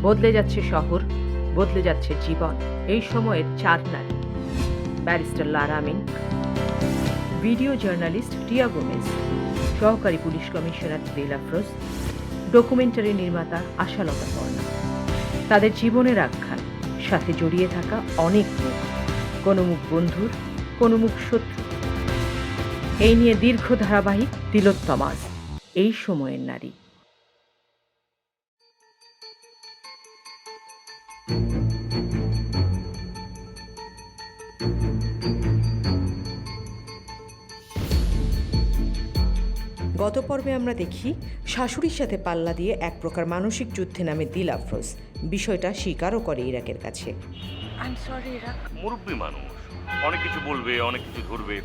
বদলে যাচ্ছে শহর, বদলে যাচ্ছে জীবন। এই সময়ের চার নারী: ব্যারিস্টার লারা আমিন, ভিডিও জার্নালিস্ট টিয়া গোমেজ, সহকারী পুলিশ কমিশনার দিল আফরোজ, ডকুমেন্টারি নির্মাতা আশালতা পর্ণা। তাদের জীবনের আখ্যান, সাথে জড়িয়ে থাকা অনেক মুখ, কোনো মুখ বন্ধুর, কোনো মুখ শত্রু। এই নিয়ে দীর্ঘ ধারাবাহিক তিলোত্তমাস, এই সময়ের নারী। গত পর্বে আমরা দেখি শাশুড়ির সাথে পাল্লা দিয়ে এক প্রকার মানসিক যুদ্ধে নামে দিল আফরোজ। বিষয়টা স্বীকারও করে ইরাকের কাছে। মুরব্বী মানুষ, অনেক কিছু বলবে, অনেক কিছু ধরবে,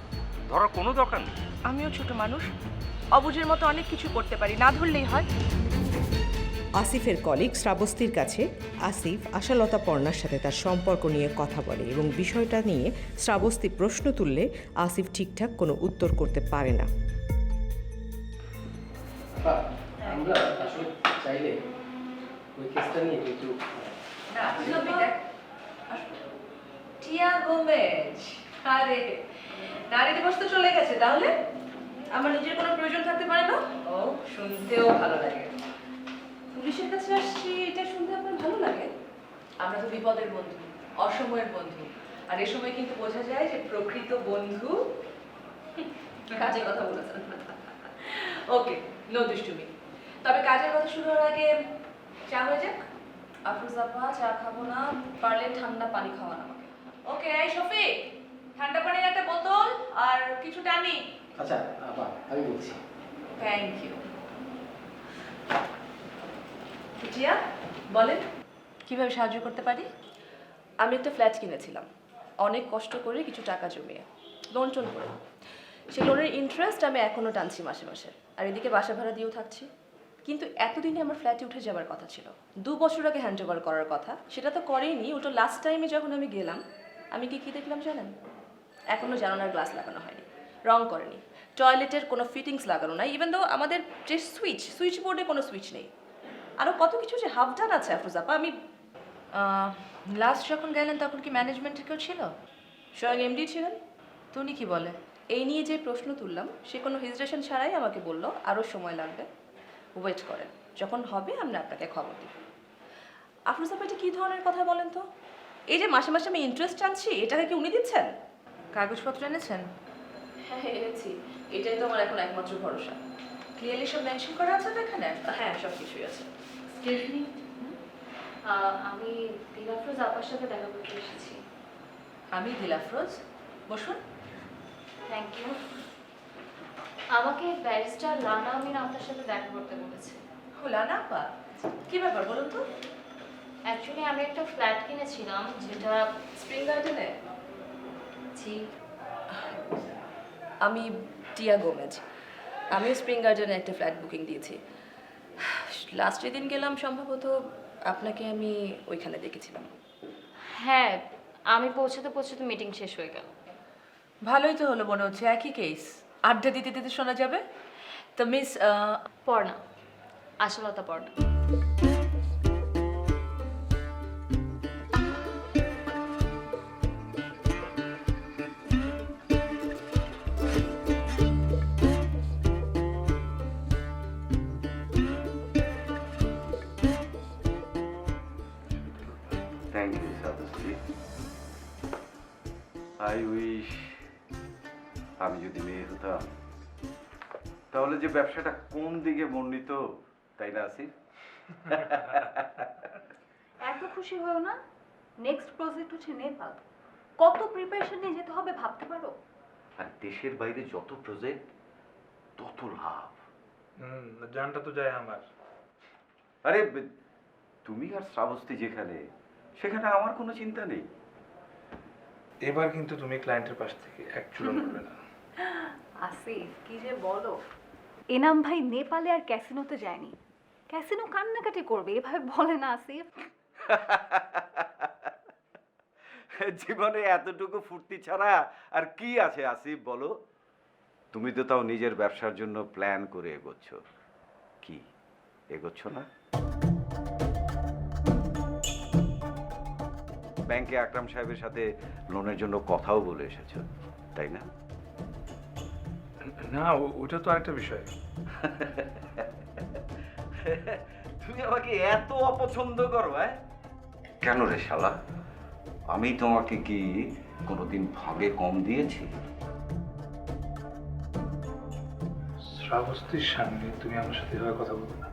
ধরার কোনো দরকার নেই। আমিও ছোট মানুষ, অবুঝের মতো অনেক কিছু করতে পারি, না ধরলেই হয়। আসিফের কলিগ শ্রাবস্তীর কাছে আসিফ আশালতা পর্ণার সাথে তার সম্পর্ক নিয়ে কথা বলে এবং বিষয়টা নিয়ে শ্রাবস্তী প্রশ্ন তুললে আসিফ ঠিকঠাক কোনো উত্তর করতে পারে না। আমরা আসলে চাইলে ওই কেসটা নিয়ে একটু টিয়া গোমেজ, আরে নারী দিবস তো চলে গেছে, তাহলে আমার নিজের কোনো প্রয়োজন থাকতে পারে না? ও, শুনতেও ভালো লাগে। পুলিশের কাছে আসছি, এটা শুনতে আপনার ভালো লাগে? আমরা তো বিপদের বন্ধু, অসময়ের বন্ধু, আর এ সময় কিন্তু বোঝা যায় যে প্রকৃত বন্ধু কাজের কথা বলেছেন। ওকে, নো দুষ্টুমি। তবে কাজের কথা শুরু হওয়ার আগে চা হয়ে যাক। আফরোজ আপা, চা খাবো না, পারলে ঠান্ডা পানি খাওয়ান আমাকে। ওকে, এই শফিক, ঠান্ডা পানির একটা বোতল আর কিছু টানি। আচ্ছা আপা, আমি বলছি। Thank you. জিয়া, বলেন কিভাবে সাহায্য করতে পারি? আমি একটা ফ্ল্যাট কিনেছিলাম অনেক কষ্ট করে, কিছু টাকা জমিয়ে, লোন টোন করে। সেই লোনের ইন্টারেস্ট আমি এখনও টানছি মাসে মাসে, আর এদিকে বাসা ভাড়া দিয়েও থাকছি। কিন্তু এতদিনে আমার ফ্ল্যাটে উঠে যাওয়ার কথা ছিল, 2 বছর আগে হ্যান্ড ওভার করার কথা, সেটা তো করেইনি। ওটা লাস্ট টাইমে যখন আমি গেলাম, আমি কি দেখলাম জানেন? এখনও জানালার গ্লাস লাগানো হয়নি, রং করেনি, টয়লেটের কোনো ফিটিংস লাগানো নাই, ইভেন দো আমাদের যে সুইচ বোর্ডে কোনো সুইচ নেই। আরও কত কিছু যে হাফ ডান আছে আফরোজ আপা। আমি লাস্ট যখন গেলেন তখন কি ম্যানেজমেন্টের কেউ ছিল? স্বয়ং এমডি ছিলেন। তো উনি কী বলে? এই নিয়ে যে প্রশ্ন তুললাম, সে কোনো হেজিটেশন ছাড়াই আমাকে বলল আরও সময় লাগবে, ওয়েট করেন, যখন হবে আমরা আপনাকে খবর দিব। আফরোজ আপা, এটা কী ধরনের কথা বলেন তো? এই যে মাসে মাসে আমি ইন্টারেস্ট আনছি, এটাকে কি উনি দিচ্ছেন? কাগজপত্র এনেছেন? হ্যাঁ এনেছি, এটাই তো আমার এখন একমাত্র ভরসা। ক্লিয়ারলি সব মেনশন করা আছে তো এখানে? হ্যাঁ, সব কিছুই আছে। আমি দিল আফরোজ আপার সাথে দেখা করতে এসেছি। আমি দিল আফরোজ, বসুন। Thank you. আমাকে ব্যারিস্টার লানা আমিন আপনার সাথে দেখা করতে বলেছে। হলা না আপা, কী ব্যাপার বলুন তো? অ্যাকচুয়ালি আমি একটা ফ্ল্যাট কিনেছিলাম, যেটা স্প্রিং গার্ডেনে। জি। আমি টিয়া গোমেজ, আমিও স্প্রিং গার্ডেনে একটা ফ্ল্যাট বুকিং দিয়েছি। লাস্ট যেদিন গেলাম সম্ভবত আপনাকে আমি ওইখানে দেখেছিলাম। হ্যাঁ, আমি পৌঁছাতে পৌঁছাতে মিটিং শেষ হয়ে গেল। ভালোই তো হলো, মনে হচ্ছে একই কেস, আড্ডা দিতে দিতে শোনা যাবে। তো Miss Parna, Ashalata Parna. Thank you সাবস্তি। আই উইশ আমি যদি মেয়ে হতাম, তাহলে যে ব্যবসাটা কোন দিকে বর্ণিত, তাই না আসিফ? এত খুশি হয়েও না, নেক্সট প্রজেক্ট হচ্ছে নেপাল। কত প্রিপারেশন নিয়ে যেতে হবে ভাবতে পারো? আর দেশের বাইরে যত প্রজেক্ট তত লাভ। জানটা তো যায় আমার। আরে তুমি আর শ্রাবস্তি যেখানে, সেখানে আমার কোনো চিন্তা নেই। এবার কিন্তু তুমি ক্লায়েন্টের পাশ থেকে এক চুলো নড়বে না। আসিফ, কি যে বলো! এনাম ভাই নেপালে আর ক্যাসিনোতে যায়নি, ক্যাসিনো কান্নাকাটি করবে এভাবে বলে না আসিফ। জীবনে এতটুকু ফুর্তি ছাড়া আর কি আছে আসিফ বলো? তুমি তো তাও নিজের ব্যবসার জন্য প্ল্যান করে এগোচ্ছ। কি এগোচ্ছ না? ব্যাংকে আকরাম সাহেবের সাথে লোনের জন্য কথাও বলে এসেছো, তাই না? না, ওটা তো আরেকটা বিষয়। তুমি আমাকে এত অপছন্দ করো? কেন রে শালা? আমি তোমাকে কি কোনোদিন ভাগে কম দিয়েছি? শ্রাবস্তীর সামনে তুমি আমার সাথে এভাবে কথা বলবে না।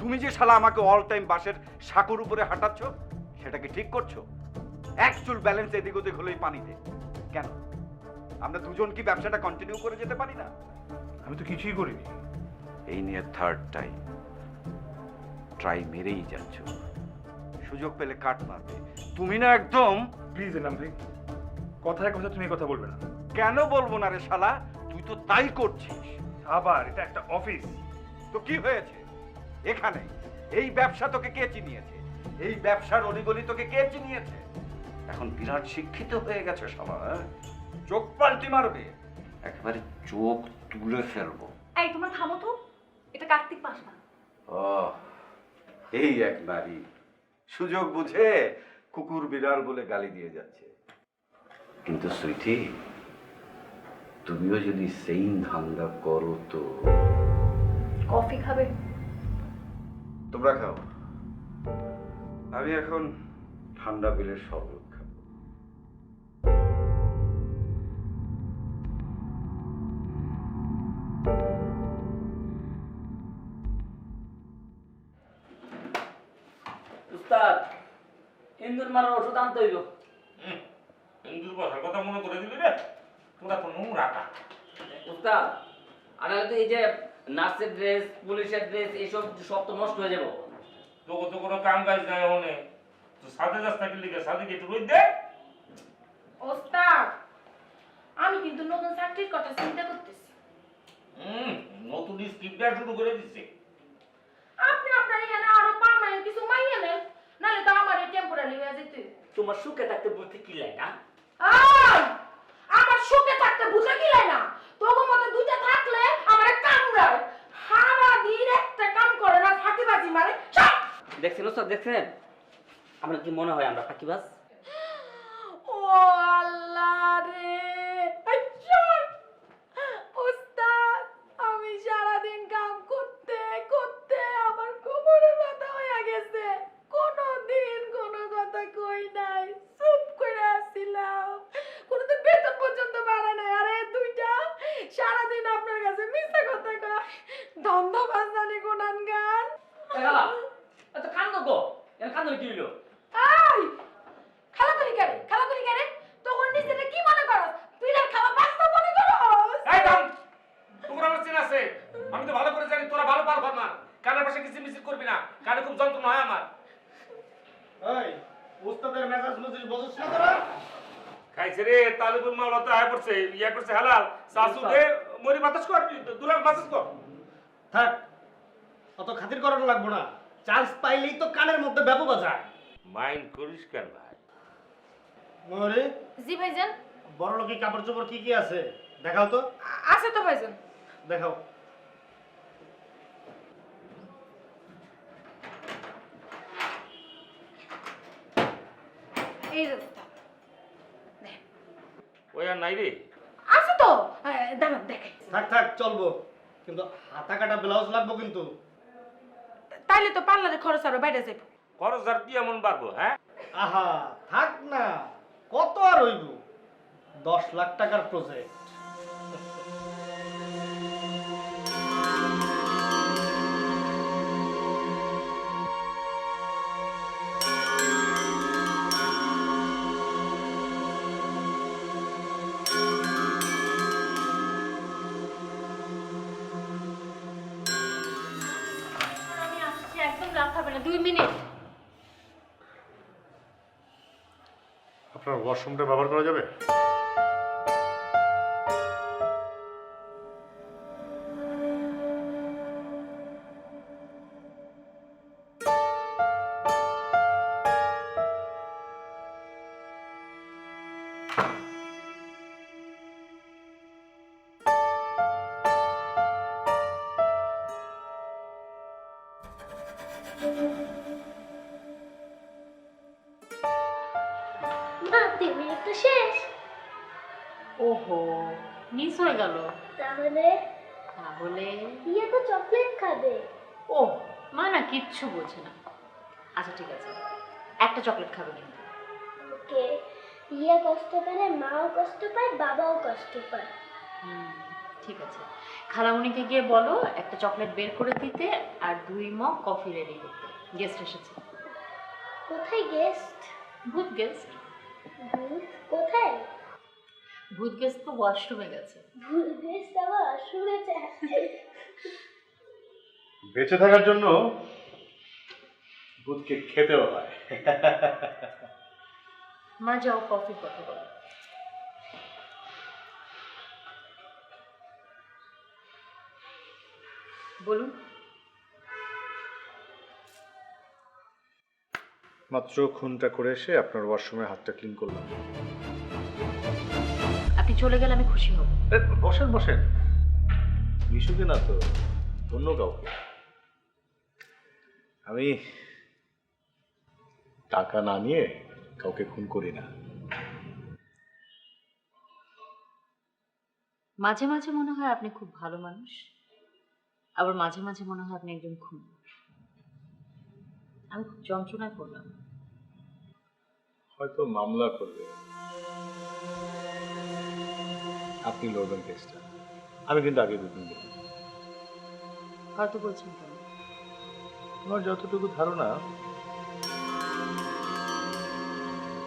তুমি যে শালা আমাকে অল টাইম বাসের সাঁকুর উপরে হাঁটাচ্ছ, সেটা কি ঠিক করছো? এক চুল ব্যালেন্স এদিক ওদিক হলেই পানিতে। কেন আমরা দুজন কি ব্যবসাটা কন্টিনিউ করে যেতে পারি না? আমি তো কিছুই করিনি। এই নিয়ে থার্ড টাইম ট্রাই মেরেই যাচ্ছ। সুযোগ পেলে কাট মারবে। তুমি না একদম। প্লিজ এনাম ভাই, কথায় কথা তুমি কথা বলবে না। কেন বলবো না রে শালা? তুই তো তাই করছিস। আবার এটা একটা অফিস। তো কি হয়েছে? এখানে এই ব্যবসা তোকে কে চিনিয়েছে? এই ব্যবসার অলিগলি তোকে কে চিনিয়েছে? এখন বিরাট শিক্ষিত হয়ে গেছে শালা। চোখ পাল্টি মারবে, একেবারে চোখ তুলে ফেলবো। এই তোমার থামো তো, এটা কার্তিক মাস না। ও, এই এক নারী সুযোগ বুঝে কুকুর বিড়াল বলে গালি দিয়ে যাচ্ছে। কিন্তু সুইটি, তুমিও যদি সেই ধান্দা করো তো। কফি খাবে? তোমরা খাও, আমি এখন ঠান্ডা বিলের শরবত খাবো। উস্তাদ, ইন্দুর মারার ওষুধ আনতে হইব। ইন্দুর কথার কথা মনে করে দিবি রে, তোরা তো নোংরা কা। উস্তাদ, আর তো এই যে নার্সের ড্রেস, পুলিশের ড্রেস, এইসব সব তো নষ্ট হয়ে যাবো। তোকে তো কোনো কাম কাজ নাই হনে, তো সাথে যাস থাকি লিখে সাথে কি একটু রোদ দে। ওস্তাদ, আমি কিন্তু নতুন চাকরির কথা চিন্তা করতেছি। নতুন স্কিপটা শুরু করে দিছে। আপনি আপনার এখানে আরো পার্মানেন্ট কিছু মাইয়া নেন, নাহলে তো আমার টেম্পোরারি হয়ে যেত। তোমার সুখে থাকতে বুঝতে কি লাই না? আই, আমার সুখে থাকতে বুঝে গিলাই না। তোর মতো দুইটা থাকলে আমার কামড়ায়। সারা দিন একটা কাম করে না, ফাঁকিবাজি মারে। সব দেখছেন উস্তাদ, দেখছেন? আপনার কি মনে হয় আমরা ফাঁকিবাজ? ও আল্লাহ রে! ওস্তাদ, আমি সারাদিন কাম করতে করতে আমার কোমরে ব্যথা হয়ে গেছে। কোনোদিন কোনো কথা কই নাই, চুপ করে আসছিলাম। কোনোদিন বেতন পর্যন্ত বাড়ায় নাই। আরে দুইটা সারাদিন আপনার কাছে মিথ্যা কথা কয়। ধন্যবাদ জানি কোনান গান। এত কান্দো গো, এর কান্দো কি হইলো? এই খালাকুলি করে, খালাকুলি করে তখন নিজেটা কি মনে করস? পিলার খাওয়া বাস্তব মনে করস? এই থাম, তোমরা আমার চেনা আছে, আমি তো ভালো করে জানি তোরা ভালো পারফর্মার। কানের পাশে কিছু মিছিল করবি না, কানে খুব যন্ত্রণা হয় আমার। এই উস্তাদের মেজাজ মজিল বুঝছ না তোরা? খাইছে রে, তালিবুল মাওলা তো আয় পড়ছে, ইয়া করছে হালাল, সাসু দে, মরি বাতাস কর, দুলাল বাতাস কর। থাক, অত খাতির করানো লাগবো না। চান্স পাইলেই তো কানের মধ্যে ব্যাপো বাজায়। মাইন্ড করিস কেন ভাই? মরে জি ভাইজান। বড় লোকের কাপড় চোপড় কি কি আছে দেখাও তো। আছে তো ভাইজান। দেখাও। এই যে ওস্তাদ। ওই আর নাই রে। আছে তো, দাঁড়ান দেখাই। থাক থাক চলবো, কিন্তু হাতা কাটা ব্লাউজ লাগবো কিন্তু। তাইলে তো পার্লারে খরচ আরো বাইরে যাইব। খরচ আর কি এমন বাড়বো? হ্যাঁ, আহা থাক না, কত আর হইব? 10 লাখ টাকার প্রজেক্ট। আমি আসছি, একদম রাত হবে না, 2 মিনিট। আপনার ওয়াশরুমটা ব্যবহার করা যাবে? তো শেষ। ওহো, মিস হয়ে গেল। তাহলে তাহলে ইয়ে তো চকলেট খাবে। ও মা না কিচ্ছু বোঝে না। আচ্ছা ঠিক আছে, একটা চকলেট খাবে কিন্তু। ওকে, ইয়ে কষ্ট পেলে মাও কষ্ট পায়, বাবাও কষ্ট পায়। ঠিক আছে, খালামণিকে গিয়ে বলো একটা চকলেট বের করে দিতে আর 2 মগ কফি রেডি করতে। গেস্ট এসেছে। কোথায় গেস্ট? ভূত গেস্ট। ভূত কোথায়? ভূত গেস্ট তো ওয়াশরুমে গেছে। ভূত গেস্ট আবার আসলে যায়। বেঁচে থাকার জন্য ভূতকে খেতেও হয়। মা যাও কফির কথা বলো। বলুন। মাত্র খুনটা করে এসে আপনার ওয়াশরুমে হাতটা ক্লিন করলাম। আপনি চলে গেলে আমি খুশি হব। বসেন বসেন, মিশুকে না তো, অন্য কাউকে। আমি টাকা না নিয়ে কাউকে খুন করি না। মাঝে মাঝে মনে হয় আপনি খুব ভালো মানুষ, আবার মাঝে মাঝে মনে হয় আপনি একজন খুন। আমি খুব যন্ত্রণায় পড়লাম। হয়তো মামলা করবে, আপনি লড়বেন কেসটা। আমি কিন্তু আগে দুদিন দেখি। হয়তো বলছেন কেন? আমার যতটুকু ধারণা,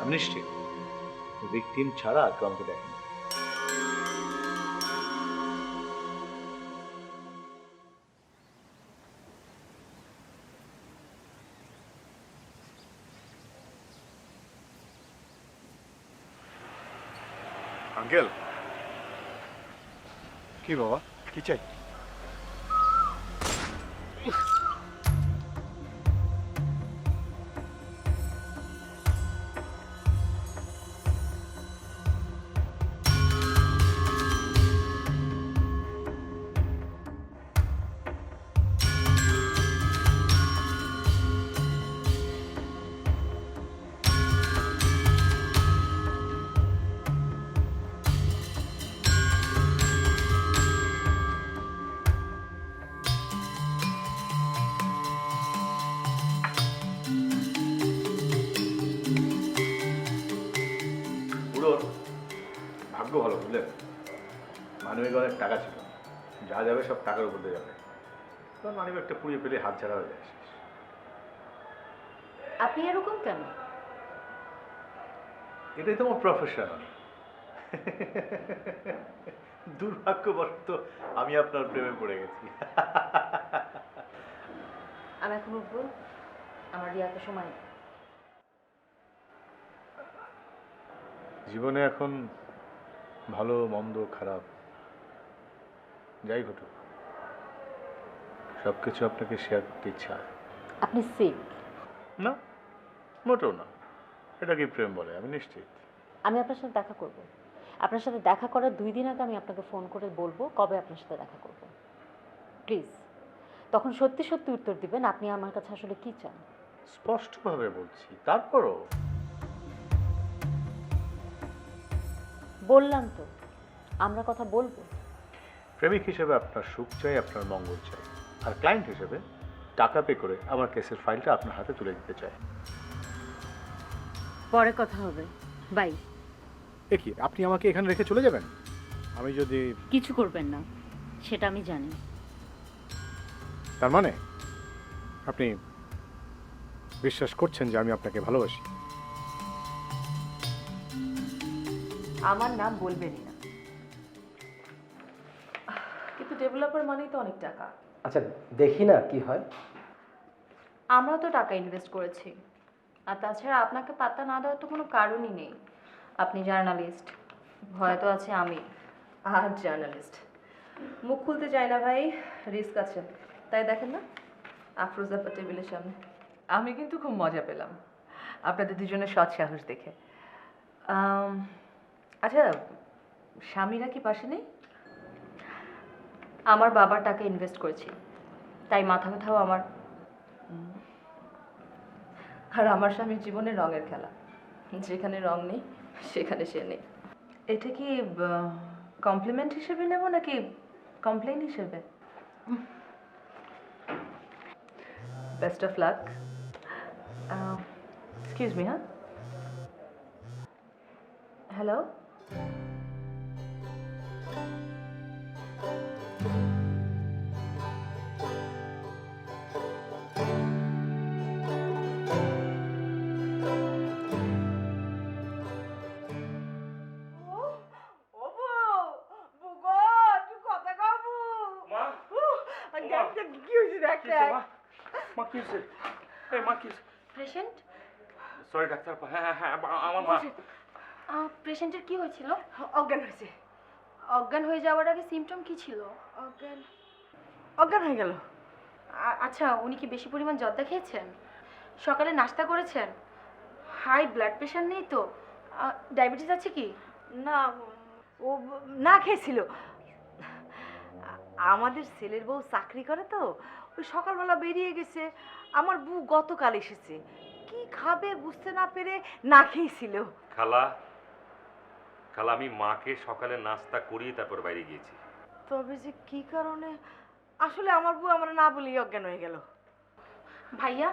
আমি নিশ্চিত ভিকটিম ছাড়া আর কেউ আমাকে দেখেনি। আঙ্কেল, কি বাবা, কি চাই? বুড়োর ভাগ্য ভালো, বুঝলেন? মানিব্যাগে অনেক টাকা ছিল, যা যাবে সব টাকার উপর দিয়ে যাবে। তখন মানিব্যাগটা পুড়িয়ে পেলে হাত ছাড়া হয়ে যায়। আপনি এরকম কেন? এটাই তো আমার প্রফেশন। দুর্ভাগ্যবশত আমি আপনার প্রেমে পড়ে গেছি। আমি এখন উঠবো, আমার রিয়াকে সময় নেই। জীবনে এখন ভালো মন্দ খারাপ যাই ঘটুক, সবকিছু আপনাকে শেয়ার করতে ইচ্ছা হয়। আপনি সিক? না, মোটেও না। এটাকে প্রেম বলে, আমি নিশ্চিত। আমি আপনার সাথে দেখা করব। আপনার সাথে দেখা করার 2 দিন আগে আমি আপনাকে ফোন করে বলবো কবে আপনার সাথে দেখা করব। প্লিজ তখন সত্যি সত্যি উত্তর দিবেন আপনি আমার কাছে আসলে কি চান। স্পষ্টভাবে বলছি, তারপরও বললাম তো আমরা কথা বলবো। প্রেমিক হিসেবে আপনার সুখ চাই, আপনার মঙ্গল চাই, আর ক্লায়েন্ট হিসেবে টাকা পে করে আমার কেসের ফাইলটা আপনার হাতে তুলে দিতে চাই। পরে কথা হবে, বাই। কি আপনি আমাকে এখানে রেখে চলে যাবেন? আমি যদি কিছু করবেন না সেটা আমি জানি। তার মানে আপনি বিশ্বাস করছেন যে আমি আপনাকে ভালোবাসি? আমার নাম বলবেনই না, কিন্তু ডেভেলপার মানেই তো অনেক টাকা। আচ্ছা দেখি না কি হয়। আমরাও তো টাকা ইনভেস্ট করেছি, আর তাছাড়া আপনাকে পাত্তা না দেওয়ার তো কোনো কারণই নেই। আপনি জার্নালিস্ট, ভয় তো আছে আমি। আর জার্নালিস্ট মুখ খুলতে চায় না ভাই, রিস্ক আছে। তাই দেখেন না আফরোজা টেবিলের সামনে। আমি কিন্তু খুব মজা পেলাম আপনাদের দুজনের সৎ সাহস দেখে। আচ্ছা, স্বামীরা কি পাশে নেই? আমার বাবার টাকা ইনভেস্ট করেছি, তাই মাথা ব্যথাও আমার। আর আমার স্বামীর জীবনে রঙের খেলা, যেখানে রং নেই সেখানে সে নেই। এটা কি কমপ্লিমেন্ট হিসেবে নেব নাকি কমপ্লেন হিসেবে? Best of luck. Excuse me, হ্যাঁ? হ্যালো? পেশেন্ট? সরি ডাক্তার, হ্যাঁ হ্যাঁ আমার মা। পেশেন্টের কি হয়েছিল? অজ্ঞান হয়েছে। অজ্ঞান হয়ে যাওয়ার আগে সিমটম কি ছিল? অজ্ঞান হয়ে গেল। আচ্ছা, উনি কি বেশি পরিমাণ জর্দা খেয়েছেন? সকালে নাস্তা করেছেন? হাই ব্লাড প্রেশার নেই তো? ডায়াবেটিস আছে কি? না, ও না খেয়েছিল। আমাদের ছেলের বউ চাকরি করে তো, ওই সকালবেলা বেরিয়ে গেছে। আমার বউ গতকাল এসেছে, কি খাবে বুঝতে না পেরে না খেয়েছিল। খালা, খালা আমি মাকে সকালে নাস্তা করিয়ে তারপর বাইরে গিয়েছি। তবে যে কি কারণে, আসলে আমার বউ আমরা না বলেই অজ্ঞান হয়ে গেল। ভাইয়া,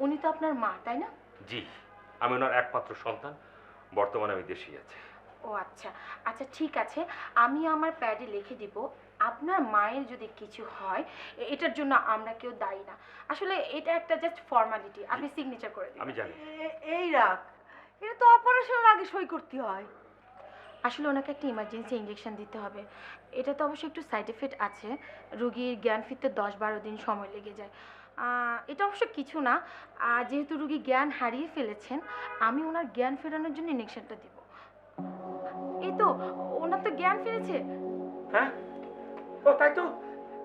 উনি তো আপনার মা, তাই না? জি, আমি ওনার একমাত্র সন্তান। বর্তমানে আমি দেশেই আছি। ও আচ্ছা আচ্ছা, ঠিক আছে। আমি আমার প্যাডে লিখে দিব আপনার মায়ের যদি কিছু হয় এটার জন্য আমরা কেউ দায়ী না। আসলে এটা একটা জাস্ট ফর্মালিটি, আপনি সিগনেচার করে দিন। আমি জানি। এই রাখ, এটা তো অপারেশনের আগে সই করতে হয়। আসলে ওনাকে একটা ইমার্জেন্সি ইঞ্জেকশন দিতে হবে। এটা তো অবশ্যই একটু সাইড এফেক্ট আছে, রোগীর জ্ঞান ফিরতে 10-12 দিন সময় লেগে যায়। এটা অবশ্য কিছু না। যেহেতু রোগী জ্ঞান হারিয়ে ফেলেছেন, আমি ওনার জ্ঞান ফেরানোর জন্য ইঞ্জেকশনটা দিব। এই তো, ওনার তো জ্ঞান ফিরেছে। হ্যাঁ, ও তাই তো।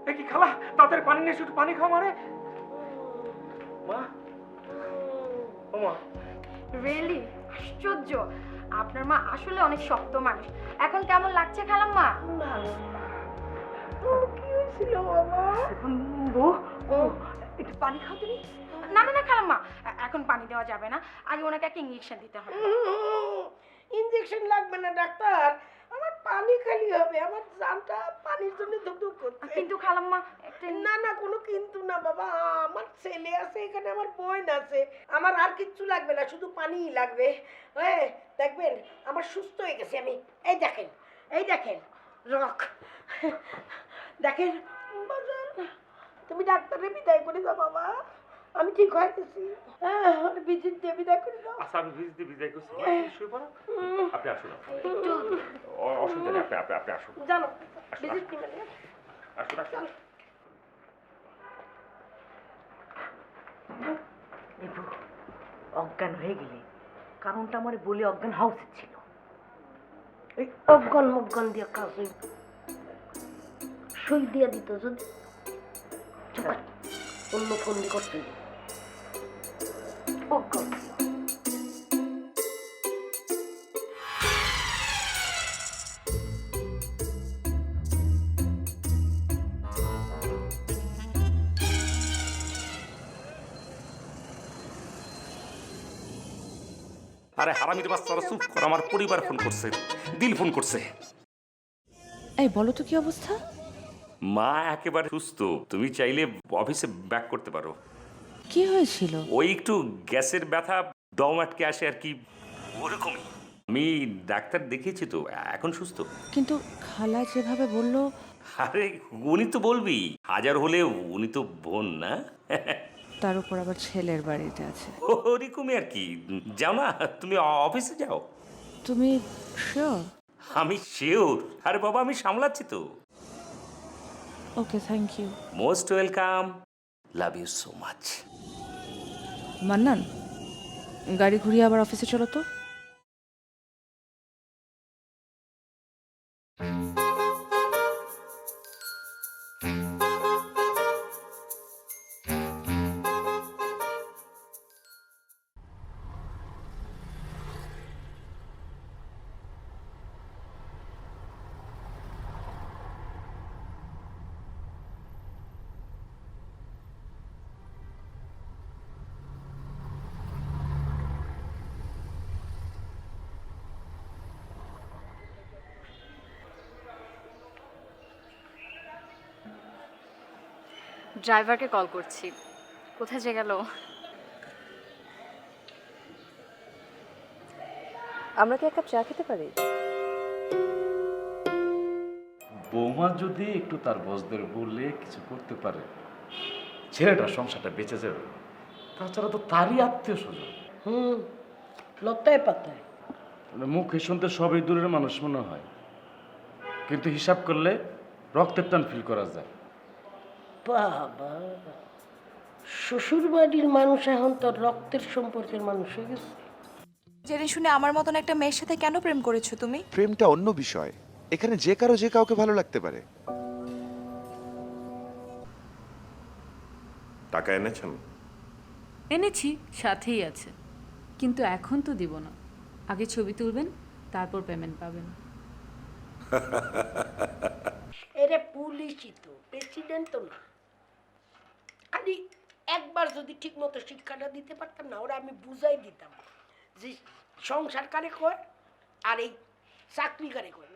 এ কি খালা, তাদের পানি নিয়ে শুধু পানি খাওয়া মানে? মা, ও মা। রিয়েলি আশ্চর্য, আপনার মা আসলে অনেক শক্ত মানুষ। এখন কেমন লাগছে খালাম্মা? কি হয়েছিল বাবা? বউ, একটু পানি খাও তুমি। না না না খালাম্মা, এখন পানি দেওয়া যাবে না, আগে ওনাকে একটা ইঞ্জেকশন দিতে হবে। ইঞ্জেকশন লাগবে না ডাক্তার, আমার পানি খালি হবে। আমার জানটা পানির জন্য ধুকধুক করছে। কিন্তু খালাম্মা না না, কোনো কিন্তু না বাবা। আমার ছেলে আছে এখানে, আমার বোন আছে, আমার আর কিচ্ছু লাগবে না, শুধু পানিই লাগবে। হ্যাঁ, দেখবেন আমার সুস্থ হয়ে গেছে আমি। এই দেখেন, এই দেখেন রক, দেখেন। তুমি ডাক্তারে বিদায় করে দাও বাবা, আমি ঠিক হয়ে গেছি। হ্যাঁ, ভিজিট দিয়ে বিদায় করে দাও। আচ্ছা, আমি ভিজিট দিয়ে বিদায় করছি। শুয়ে পড়ো, আপনি আসুন। অসুবিধা নেই, আপনি আসুন। জানো ভিজিট দিবেন না? আসুন আসুন। অজ্ঞান হয়ে গেলে কারণটা আমার বলে অজ্ঞান হওয়া উচিত ছিল। এই অজ্ঞান মজ্ঞান দিয়ে কাজ সই দিয়ে দিত যদি। অন্য ফোন দিয়ে করতে অজ্ঞান। আরে হারামির বাচ্চারা চুপ কর, আমার পরিবার ফোন করছে, দিল ফোন করছে। এই বলো তো কি অবস্থা? মা একেবারে সুস্থ, তুমি চাইলে অফিসে ব্যাক করতে পারো। কি হয়েছিল? ওই একটু গ্যাসের ব্যথা, দম আটকে আসে আর কি, ওরকমই। আমি ডাক্তার দেখিয়েছি তো, এখন সুস্থ। কিন্তু খালা যেভাবে বললো। আরে উনি তো বলবি, হাজার হলেও উনি তো বোন না। তার উপর আবার ছেলের বাড়িতে আছে। ওরকমই আর কি। যাও না, তুমি অফিসে যাও। তুমি শিওর? আমি শিওর। আরে বাবা, আমি সামলাচ্ছি তো। Okay, thank you. Most welcome, love you so much. Mannan, গাড়ি ঘুরিয়ে আবার অফিসে চলো তো। ড্রাইভারকে কল করছি, কোথায় যে গেল। আমরা কি এক কাপ চা খেতে পারি? বৌমা যদি একটু তার বসদের বললে কিছু করতে পারে, ছেলেটার সংসারটা বেঁচে যাবে। তাছাড়া তো তারই আত্মীয় স্বজন। লতায় পাতায় মানে মুখে শুনতে সবই দূরের মানুষ মনে হয়, কিন্তু হিসাব করলে রক্তের টান ফিল করা যায়। বাবা, শ্বশুর বাড়ির মানুষ এখন তো রক্তের সম্পর্কের মানুষ হয়ে গেছে। জেনে শুনে আমার মতন একটা মেয়ের সাথে কেন প্রেম করেছো তুমি? প্রেমটা অন্য বিষয়, এখানে যে কারো যে কাউকে ভালো লাগতে পারে। টাকা এনেছেন? এনেছি, সাথেই আছে, কিন্তু এখন তো দিব না। আগে ছবি তুলবেন, তারপর পেমেন্ট পাবেন। এরে পুলিশই তো, প্রেসিডেন্ট তো না। খালি একবার যদি ঠিক মতো শিক্ষাটা দিতে পারতাম না, ওরা আমি বুঝাই দিতাম যে সংসার কারে কয় আর এই চাকরি কারে কয়।